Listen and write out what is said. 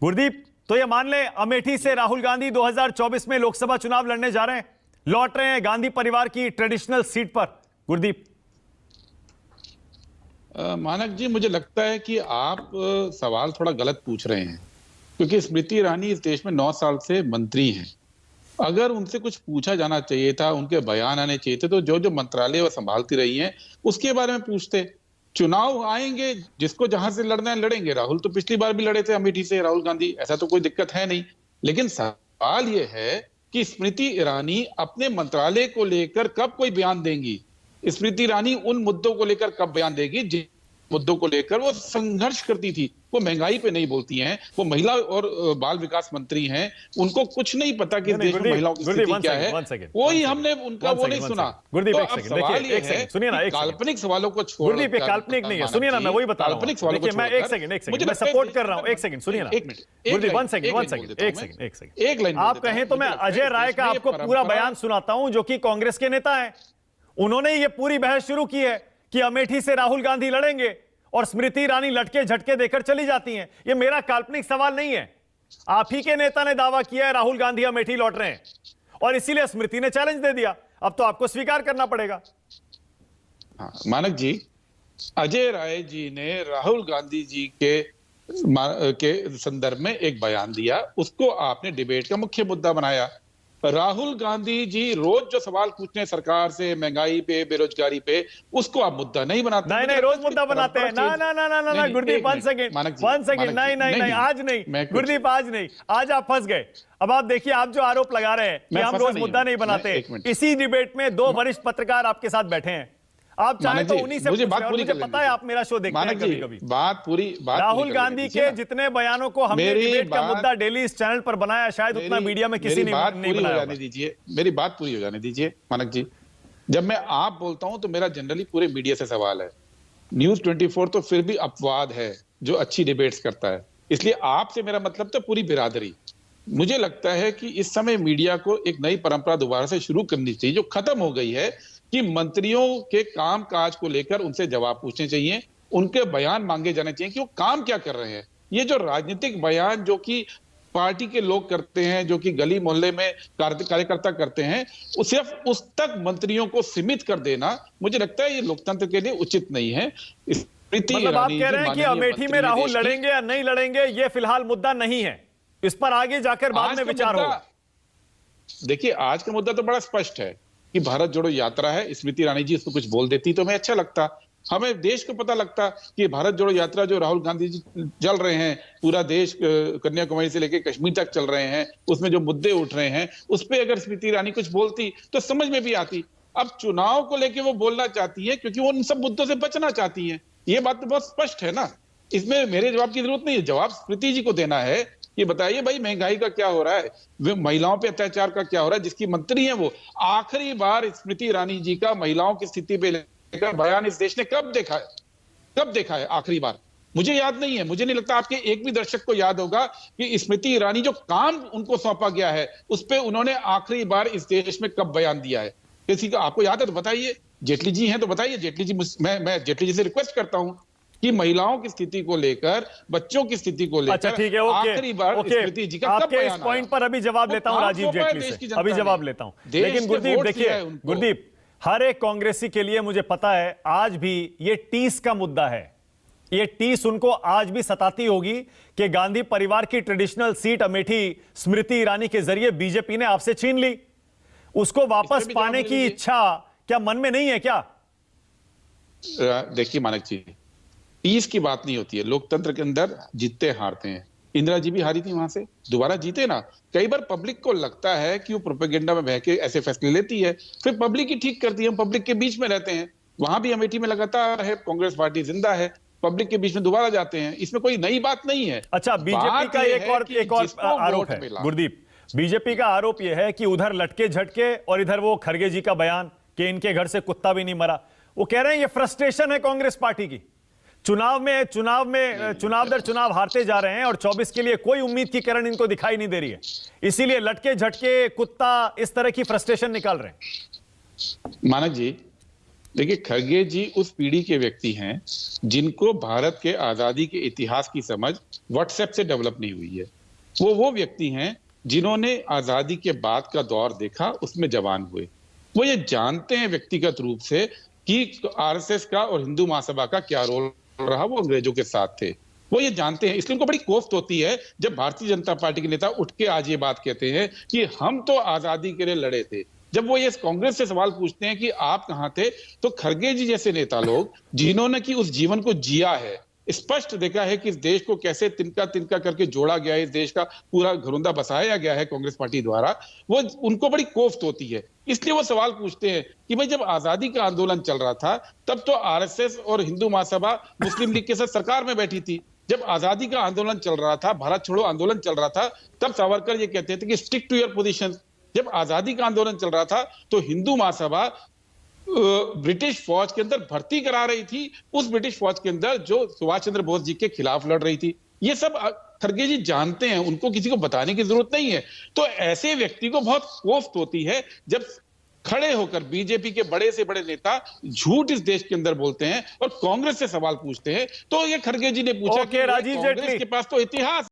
गुरदीप, तो ये मान ले अमेठी से राहुल गांधी 2024 में लोकसभा चुनाव लड़ने जा रहे हैं, लौट रहे हैं गांधी परिवार की ट्रेडिशनल सीट पर। गुरदीप, मानक जी, मुझे लगता है कि आप सवाल थोड़ा गलत पूछ रहे हैं, क्योंकि स्मृति ईरानी इस देश में 9 साल से मंत्री हैं। अगर उनसे कुछ पूछा जाना चाहिए था, उनके बयान आने चाहिए थे, तो जो जो मंत्रालय वो संभालती रही हैं उसके बारे में पूछते। चुनाव आएंगे, जिसको जहां से लड़ना है लड़ेंगे। राहुल तो पिछली बार भी लड़े थे अमेठी से, राहुल गांधी, ऐसा तो कोई दिक्कत है नहीं। लेकिन सवाल ये है कि स्मृति ईरानी अपने मंत्रालय को लेकर कब कोई बयान देंगी। स्मृति ईरानी उन मुद्दों को लेकर कब बयान देगी जिन मुद्दों को लेकर वो संघर्ष करती थी। वो महंगाई पे नहीं बोलती हैं, वो महिला और बाल विकास मंत्री हैं, उनको कुछ नहीं पता कि देश में महिलाओं की स्थिति क्या है। कोई हमने उनका वो नहीं सुना। गुरदीप, एक सेकंड, सुनिए ना, काल्पनिक सवालों को छोड़, गुरदीप काल्पनिक नहीं है, सुनिए ना, मैं वही बता रहा हूं। काल्पनिक सवालों को मैं एक सेकंड मैं सपोर्ट कर रहा हूं। एक सेकंड सुनिए ना गुरदीप, वन सेकंड, एक लाइन आप कहें तो मैं अजय राय का आपको पूरा बयान सुनाता हूं, जो कि कांग्रेस के नेता हैं। उन्होंने ये पूरी बहस शुरू की है कि अमेठी से राहुल गांधी लड़ेंगे और स्मृति ईरानी लटके झटके देकर चली जाती हैं। ये मेरा काल्पनिक सवाल नहीं है, आप ही के नेता ने दावा किया है राहुल गांधी अमेठी लौट रहे हैं, और इसीलिए स्मृति ने चैलेंज दे दिया। अब तो आपको स्वीकार करना पड़ेगा। हाँ, मानक जी, अजय राय जी ने राहुल गांधी जी के संदर्भ में एक बयान दिया, उसको आपने डिबेट का मुख्य मुद्दा बनाया। राहुल गांधी जी रोज जो सवाल पूछते हैं सरकार से, महंगाई पे, बेरोजगारी पे, उसको आप मुद्दा नहीं बनाते। नहीं, रोज मुद्दा बनाते हैं। ना गुरदीप, वन सेकंड, नहीं, आज नहीं गुरदीप, आज नहीं, आज आप फंस गए। अब आप देखिए, आप जो आरोप लगा रहे हैं कि हम रोज मुद्दा नहीं बनाते, इसी डिबेट में 2 वरिष्ठ पत्रकार आपके साथ बैठे हैं। आप चाहे तो उन्हीं से मुझे बात पूरी कर पता है, आप मेरा शो देखते हैं कभी-कभी। बात पूरी राहुल गांधी के जितने बयानों को हमने डिबेट का मुद्दा डेली इस चैनल पर बनाया, शायद उतना मीडिया में किसी ने नहीं बनाया। मेरी बात पूरी हो जाने दीजिए मानक जी। जब मैं आप बोलता हूं तो मेरा जनरली पूरे मीडिया से सवाल है। न्यूज 24 तो फिर भी अपवाद है जो अच्छी डिबेट्स करता है, इसलिए आपसे मेरा मतलब तो पूरी बिरादरी। मुझे लगता है कि इस समय मीडिया को एक नई परंपरा दोबारा से शुरू करनी चाहिए, जो खत्म हो गई है, कि मंत्रियों के काम काज को लेकर उनसे जवाब पूछने चाहिए, उनके बयान मांगे जाने चाहिए कि वो काम क्या कर रहे हैं। ये जो राजनीतिक बयान जो कि पार्टी के लोग करते हैं, जो कि गली मोहल्ले में कार्यकर्ता करते हैं, सिर्फ उस तक मंत्रियों को सीमित कर देना, मुझे लगता है ये लोकतंत्र के लिए उचित नहीं है। मतलब आप कह रहे हैं कि अमेठी में राहुल लड़ेंगे या नहीं लड़ेंगे, ये फिलहाल मुद्दा नहीं है, इस पर आगे जाकर बाद में विचार होगा। देखिए, आज का मुद्दा तो बड़ा स्पष्ट है कि भारत जोड़ो यात्रा है। स्मृति ईरानी जी इसको कुछ बोल देती तो हमें अच्छा लगता, हमें देश को पता लगता कि भारत जोड़ो यात्रा जो राहुल गांधी जी चल रहे हैं, पूरा देश कन्याकुमारी से लेकर कश्मीर तक चल रहे हैं, उसमें जो मुद्दे उठ रहे हैं, उस पर अगर स्मृति ईरानी कुछ बोलती तो समझ में भी आती। अब चुनाव को लेकर वो बोलना चाहती है क्योंकि वो उन सब मुद्दों से बचना चाहती है। ये बात तो बहुत स्पष्ट है ना, इसमें मेरे जवाब की जरूरत नहीं है, जवाब स्मृति जी को देना है। ये बताइए भाई, महंगाई का क्या हो रहा है, महिलाओं पे अत्याचार का क्या हो रहा है, जिसकी मंत्री है वो। आखिरी बार स्मृति ईरानी जी का महिलाओं की स्थिति पे लेकर बयान इस देश ने कब देखा है आखिरी बार? मुझे याद नहीं है, मुझे नहीं लगता आपके एक भी दर्शक को याद होगा कि स्मृति ईरानी जो काम उनको सौंपा गया है उस पर उन्होंने आखिरी बार इस देश में कब बयान दिया है। किसी का आपको याद है तो बताइए। जेटली जी हैं तो बताइए। जेटली जी, मैं जेटली जी से रिक्वेस्ट करता हूं कि महिलाओं की स्थिति को लेकर, बच्चों की स्थिति को लेकर, अच्छा ठीक है, आखिरी बार स्मृति जी का आपके इस पॉइंट पर अभी जवाब लेता हूं राजीव जेटली से, अभी जवाब लेता हूं। लेकिन गुरदीप देखिए, गुरदीप, हर एक कांग्रेसी के लिए मुझे पता है आज भी ये टीस का मुद्दा है। ये टीस उनको आज भी सताती होगी कि गांधी परिवार की ट्रेडिशनल सीट अमेठी स्मृति ईरानी के जरिए बीजेपी ने आपसे छीन ली। उसको वापस पाने की इच्छा क्या मन में नहीं है क्या? देखिए मानक जी, टीस की बात नहीं होती है। लोकतंत्र के अंदर जीतते हारते हैं। इंदिरा जी भी हारी थी, वहां से दोबारा जीते ना। कई बार पब्लिक को लगता है कि वो प्रोपेगेंडा में बह के ऐसे फैसले लेती है, फिर पब्लिक ही ठीक करती है। हम पब्लिक के बीच में रहते हैं, वहां भी अमेठी में लगातार है, कांग्रेस पार्टी जिंदा है, पब्लिक के बीच में दोबारा जाते हैं, इसमें कोई नई बात नहीं है। अच्छा, बीजेपी का एक और आरोप है गुरदीप, बीजेपी का आरोप यह है कि उधर लटके झटके और इधर वो खरगे जी का बयान कि इनके घर से कुत्ता भी नहीं मरा। वो कह रहे हैं ये फ्रस्ट्रेशन है कांग्रेस पार्टी की, चुनाव दर चुनाव हारते जा रहे हैं और 24 के लिए कोई उम्मीद की किरण इनको दिखाई नहीं दे रही है, इसीलिए लटके झटके कुत्ता इस तरह की फ्रस्ट्रेशन निकाल रहे हैं। मानक जी, देखिए, खरगे जी उस पीढ़ी के व्यक्ति हैं जिनको भारत के आजादी के इतिहास की समझ व्हाट्सएप से डेवलप नहीं हुई है। वो व्यक्ति हैं जिन्होंने आजादी के बाद का दौर देखा, उसमें जवान हुए। वो ये जानते हैं व्यक्तिगत रूप से कि आरएसएस का और हिंदू महासभा का क्या रोल रहा, वो अंग्रेजों के साथ थे। वो ये जानते हैं, इसलिए उनको बड़ी कोफ्त होती है जब भारतीय जनता पार्टी के नेता उठ के आज ये बात कहते हैं कि हम तो आजादी के लिए लड़े थे। जब वो ये कांग्रेस से सवाल पूछते हैं कि आप कहां थे, तो खरगे जी जैसे नेता लोग जिन्होंने कि उस जीवन को जिया है, स्पष्ट देखा है कि इस देश को कैसे तिनका तिनका करके जोड़ा गया है, इस देश का पूरा घरौंदा बसाया गया है कांग्रेस पार्टी द्वारा, वो उनको बड़ी कोफ्त होती है। इसलिए वो सवाल पूछते हैं कि भाई जब आजादी का आंदोलन चल रहा था तब तो आरएसएस और हिंदू महासभा मुस्लिम लीग के साथ सरकार में बैठी थी। जब आजादी का आंदोलन चल रहा था, भारत छोड़ो आंदोलन चल रहा था, तब सावरकर ये कहते थे कि स्टिक टू योर पोजीशन। जब आजादी का आंदोलन चल रहा था तो हिंदू महासभा ब्रिटिश फौज के अंदर भर्ती करा रही थी, उस ब्रिटिश फौज के अंदर जो सुभाष चंद्र बोस जी के खिलाफ लड़ रही थी। ये सब खरगे जी जानते हैं, उनको किसी को बताने की जरूरत नहीं है। तो ऐसे व्यक्ति को बहुत कोफ्त होती है जब खड़े होकर बीजेपी के बड़े से बड़े नेता झूठ इस देश के अंदर बोलते हैं और कांग्रेस से सवाल पूछते हैं। तो ये खरगे जी ने पूछा कि राजीव कांग्रेस के पास तो इतिहास